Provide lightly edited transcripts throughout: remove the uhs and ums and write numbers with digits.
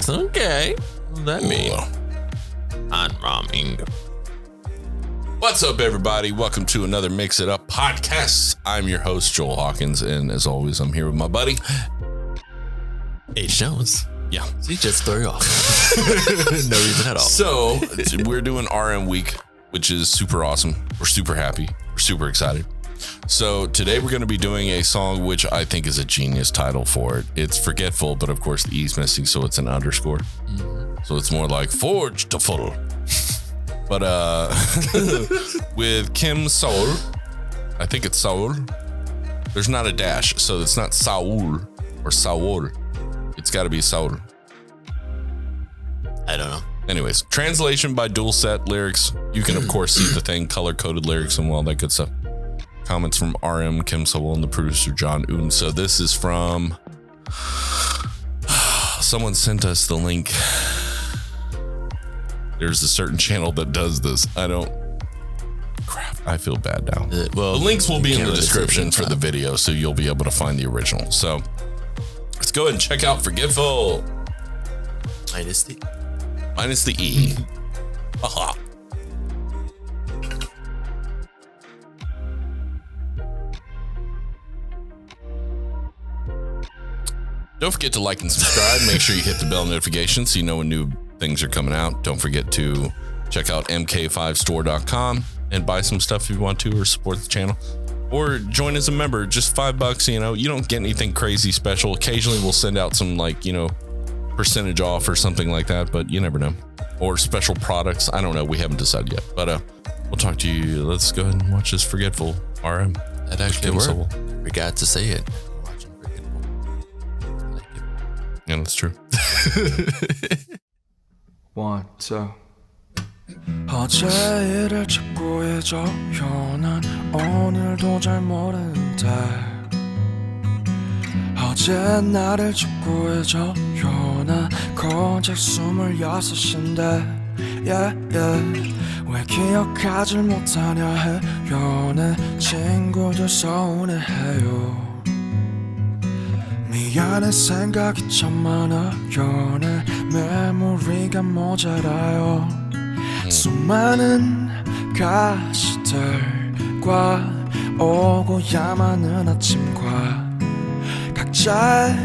lyrics. Okay. What does that mean? I'm rhyming. What's up, everybody? Welcome to another Mix It Up podcast. I'm your host, Joel Hawkins, and as always, I'm here with my buddy, H. Jones. Yeah. So you just threw you off. No reason at all. So we're doing RM week, which is super awesome. We're super happy. We're super excited. So today we're going to be doing a song which I think is a genius title for it. It's Forgetful, but of course the E's missing, so it's an underscore. Mm-hmm. So it's more like Forge to Full. But with Kim Sawol, I think it's Sawol. There's not a dash, so it's not Sawol or Sawol. It's got to be Sawol. I don't know. Anyways, translation by Dual Set Lyrics. You can, of course, see the thing, color-coded lyrics and all that good stuff. Comments from RM, Kim Sawol, and the producer, John Oon. So this is from... Someone sent us the link. There's a certain channel that does this. Crap, I feel bad now. Well, the links will be in the description for the video, so you'll be able to find the original. So let's go ahead and check out Forgetful. Minus the E. Aha. Don't forget to like and subscribe. Make sure you hit the bell notification so you know when new things are coming out. Don't forget to check out mk5store.com and buy some stuff if you want to, or support the channel, or join as a member. Just $5. You don't get anything crazy special. Occasionally we'll send out some percentage off or something like that, but you never know. Or special products. I don't know. We haven't decided yet, but we'll talk to you. Let's go ahead and watch this Forgetful RM. That actually worked. Forgot to say it. Yeah, that's true. 1, 2 어제 일을 찾고 잊어요. 난 오늘도 잘 모르는데 어제 나를 찾고 잊어요. 나 고작 26인데 yeah, yeah. 왜 기억하질 못하냐 해요. 내 친구들 서운해해요. 미안해 생각이 참 많아요. 내 메모리가 모자라요. 수많은 가시들과 오고야만 아침과 각자의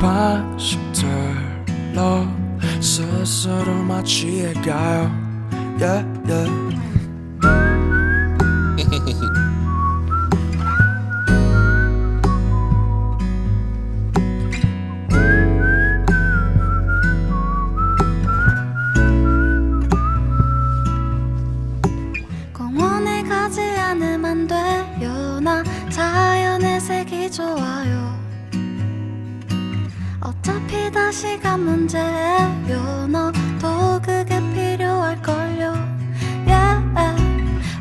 방식들로 스스로 마취해가요. yeah, yeah. 좋아요. 어차피 다시간 문제예요. 너도 그게 필요할걸요. yeah.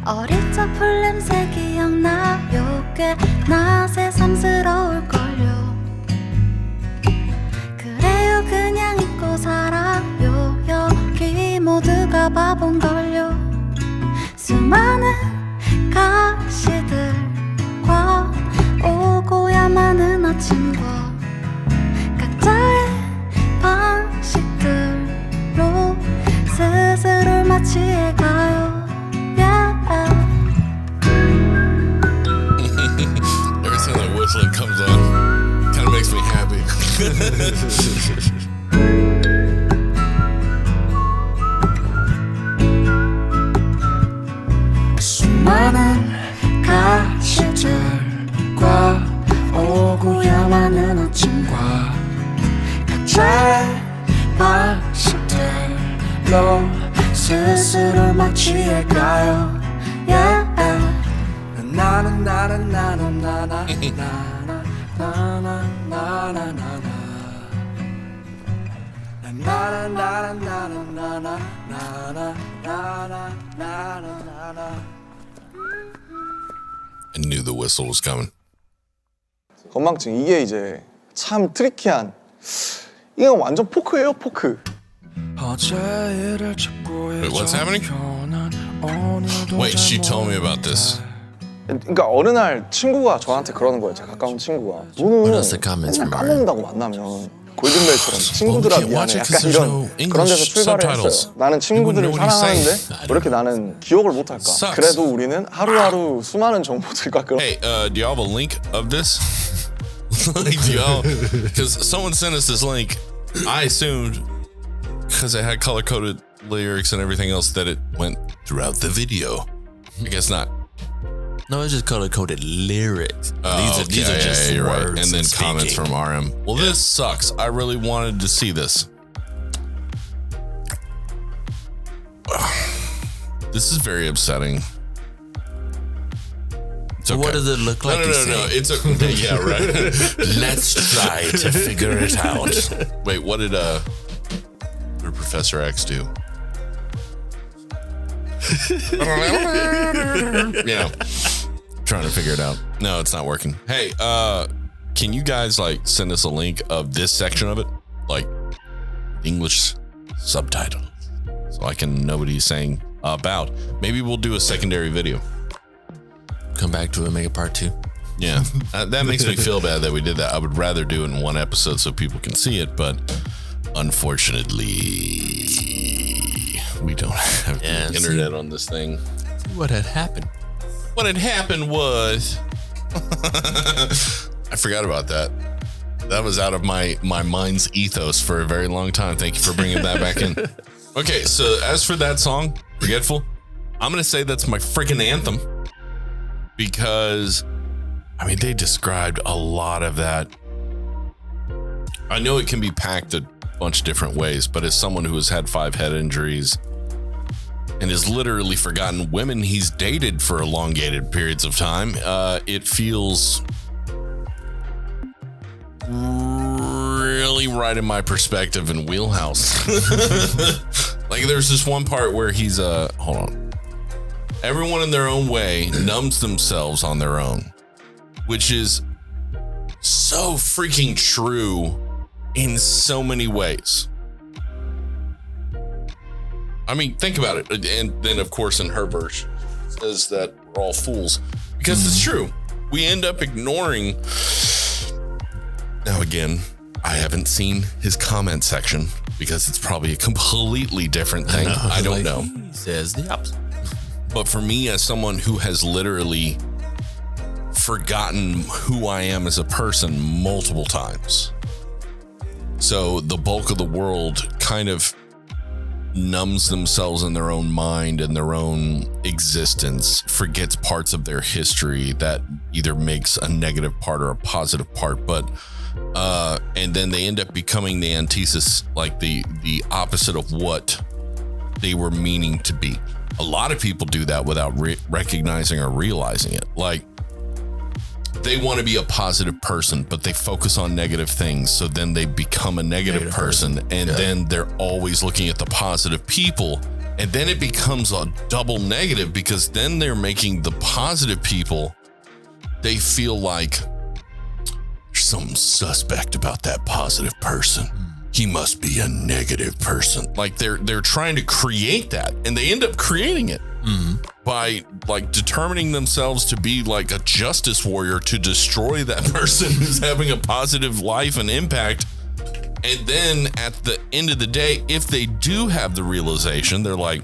어릴 적 풀냄새 기억나요. 꽤나 새삼스러울걸요. 그래요 그냥 잊고 살아요. 여기 모두가 바본걸요. 수많은 가시들과 오고야 많은 아침과 각자의 방식들로 스스로를 마취해가요. yeah. Every time that whistling comes on, kind of makes me happy. 수많은 가시들 오고야 많은 아침과 각자의 방식들로 스스로 마취해가요. yeah. 나는 I knew the whistle was coming. 건망증 이게 이제 참 트리키한 이거 완전 포크예요 포크. Wait, what's happening? Wait, she told me about this. 그러니까 어느 날 친구가 저한테 그러는 거예요. 제 가까운 친구가. 너는 the comments 맨날 from Mario? 까먹는다고 만나면 골든벨처럼 친구들아 can't 미안해 watch it 'cause 약간 there's 이런 no 그런 데서 English 출발을 subtitles. 했어요. 나는 친구들을 You wouldn't know what he's 사랑하는데 saying. 왜 이렇게 나는 기억을 못할까? Sucks. 그래도 우리는 하루하루 수많은 정보들과 그런 Hey, do y'all have a link of this? Like, do y'all? Because someone sent us this link. I assumed because it had color coded lyrics and everything else that it went throughout the video. I guess not. No, it's just color-coded lyrics. Oh, These are just you're right. words And then speaking. comments from RM. Well, this sucks. I really wanted to see this. This is very upsetting. It's okay. What does it look like? No. It's okay. Yeah, right. Let's try to figure it out. Wait, what did Professor X do? Yeah. Trying to figure it out. No, it's not working. Hey, can you guys like send us a link of this section of it? Like English subtitle. So I can know what he's saying about. Maybe we'll do a secondary video. Come back to it and make a part 2. Yeah. That makes me feel bad that we did that. I would rather do it in one episode so people can see it, but unfortunately we don't have internet on this thing. See what had happened. What had happened was I forgot about that. That was out of my mind's ethos for a very long time. Thank you for bringing that back in. Okay, so as for that song, Forgetful, I'm going to say that's my freaking anthem because, I mean, they described a lot of that. I know it can be packed a bunch of different ways, but as someone who has had 5 head injuries and has literally forgotten women he's dated for elongated periods of time, it feels really right in my perspective and wheelhouse. Like there's this one part where he's hold on. Everyone in their own way numbs themselves on their own, which is so freaking true in so many ways. I mean, think about it. And then, of course, in her verse, it says that we're all fools. Because it's true. We end up ignoring. Now, again, I haven't seen his comment section because it's probably a completely different thing. I don't know. He says the opposite. But for me, as someone who has literally forgotten who I am as a person multiple times, so the bulk of the world kind of numbs themselves in their own mind and their own existence, forgets parts of their history that either makes a negative part or a positive part, but and then they end up becoming the antithesis, like the opposite of what they were meaning to be. A lot of people do that without recognizing or realizing it. Like they want to be a positive person, but they focus on negative things. So then they become a negative person. And then they're always looking at the positive people. And then it becomes a double negative because then they're making the positive people, they feel like there's something suspect about that positive person. He must be a negative person. Like they're trying to create that, and they end up creating it by like determining themselves to be like a justice warrior to destroy that person who's having a positive life and impact. And then at the end of the day, if they do have the realization, they're like,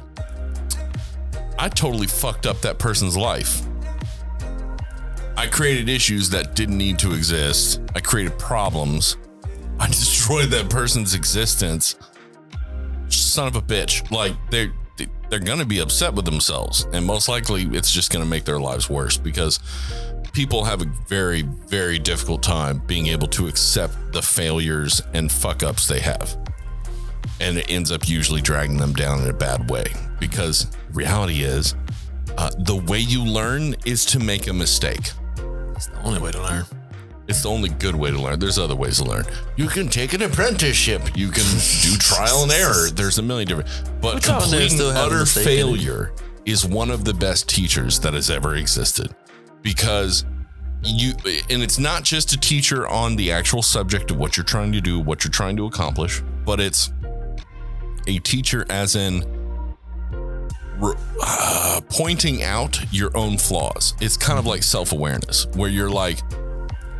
I totally fucked up that person's life. I created issues that didn't need to exist. I created problems. I destroyed that person's existence. Son of a bitch. Like they're going to be upset with themselves, and most likely it's just going to make their lives worse because people have a very, very difficult time being able to accept the failures and fuck ups they have. And it ends up usually dragging them down in a bad way because reality is the way you learn is to make a mistake. That's the only way to learn. It's the only good way to learn. There's other ways to learn. You can take an apprenticeship. You can do trial and error. There's a million different. But complete and utter failure is one of the best teachers that has ever existed. Because and it's not just a teacher on the actual subject of what you're trying to do, what you're trying to accomplish, but it's a teacher as in pointing out your own flaws. It's kind of like self-awareness, where you're like,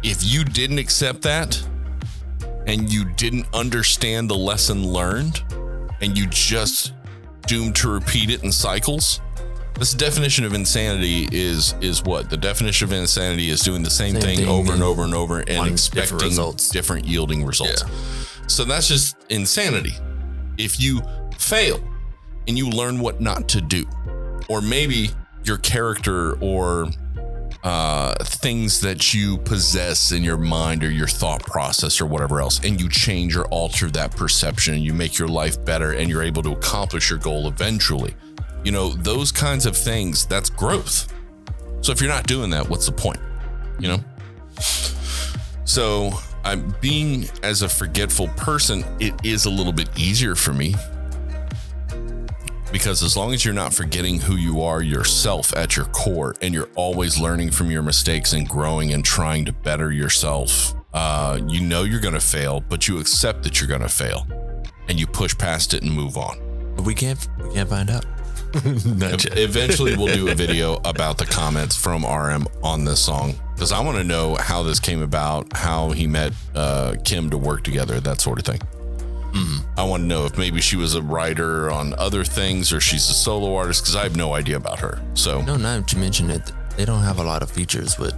if you didn't accept that, and you didn't understand the lesson learned and you just doomed to repeat it in cycles. This definition of insanity is what? The definition of insanity is doing the same thing over and over and over and expecting different yielding results. Yeah. So that's just insanity. If you fail and you learn what not to do, or maybe your character or things that you possess in your mind or your thought process or whatever else, and you change or alter that perception and you make your life better and you're able to accomplish your goal eventually. You know, those kinds of things, that's growth. So if you're not doing that, what's the point? You know? So I'm being as a forgetful person, it is a little bit easier for me, because as long as you're not forgetting who you are yourself at your core, and you're always learning from your mistakes and growing and trying to better yourself, you know you're going to fail, but you accept that you're going to fail and you push past it and move on. We can't find out. Eventually we'll do a video about the comments from RM on this song, because I want to know how this came about, how he met Kim to work together, that sort of thing. I want to know if maybe she was a writer on other things or she's a solo artist, because I have no idea about her. So no, now that you mention it, they don't have a lot of features with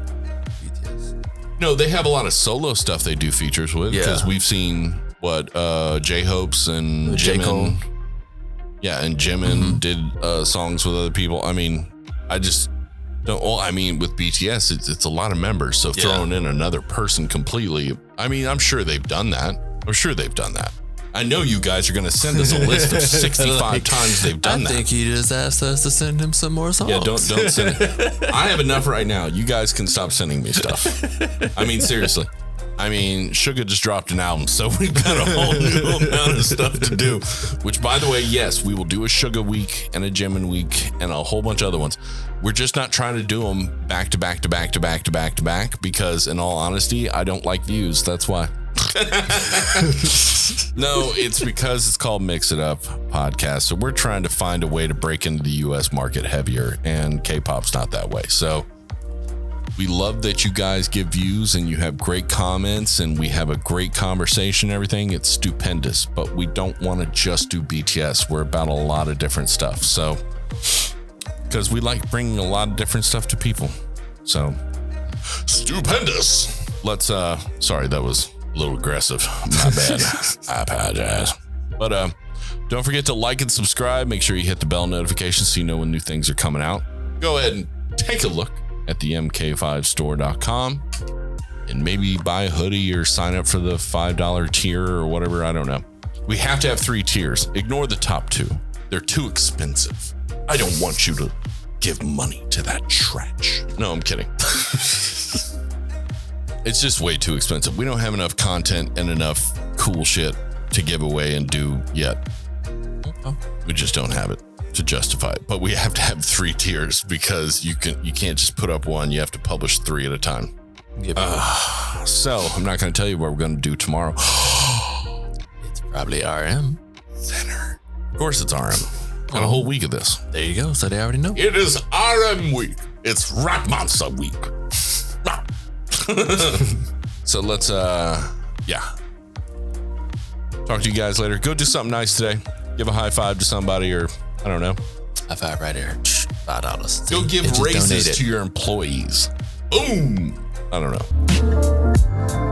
BTS. No, they have a lot of solo stuff they do features with, because we've seen what J-Hope's and Jimin. Yeah, and Jimin did songs with other people. I mean, I just don't. Well, I mean, with BTS, it's a lot of members. So throwing in another person completely, I mean, I'm sure they've done that. I know you guys are going to send us a list of 65 times they've done that. I think he just asked us to send him some more songs. Yeah, don't send it. I have enough right now. You guys can stop sending me stuff. I mean, seriously. I mean, Suga just dropped an album, so we've got a whole new amount of stuff to do. Which, by the way, yes, we will do a Suga week and a Jimin week and a whole bunch of other ones. We're just not trying to do them back to back to back to back to back to back, because, in all honesty, I don't like views. That's why. No, it's because it's called Mix It Up Podcast. So we're trying to find a way to break into the US market heavier, and K-pop's not that way. So we love that you guys give views and you have great comments and we have a great conversation and everything. It's stupendous, but we don't want to just do BTS. We're about a lot of different stuff. So, because we like bringing a lot of different stuff to people. So, stupendous. Let's, sorry, that was a little aggressive. My bad. I apologize. But, don't forget to like and subscribe. Make sure you hit the bell notification so you know when new things are coming out. Go ahead and take a look at the mk5store.com and maybe buy a hoodie or sign up for the $5 tier or whatever. I don't know. We have to have 3 tiers. Ignore the top 2. They're too expensive. I don't want you to give money to that trash. No, I'm kidding. It's just way too expensive. We don't have enough content and enough cool shit to give away and do yet. We just don't have it to justify it, but we have to have 3 tiers, because you can't just put up one. You have to publish 3 at a time. So I'm not going to tell you what we're going to do tomorrow. It's probably RM. Center. Of course it's RM. Got a whole week of this. There you go. So they already know. It is RM week. It's Rock Monster week. So let's talk to you guys later. Go do something nice today. Give a high five to somebody, or I don't know. High five right here. $5. Go give raises to your employees. Boom. I don't know.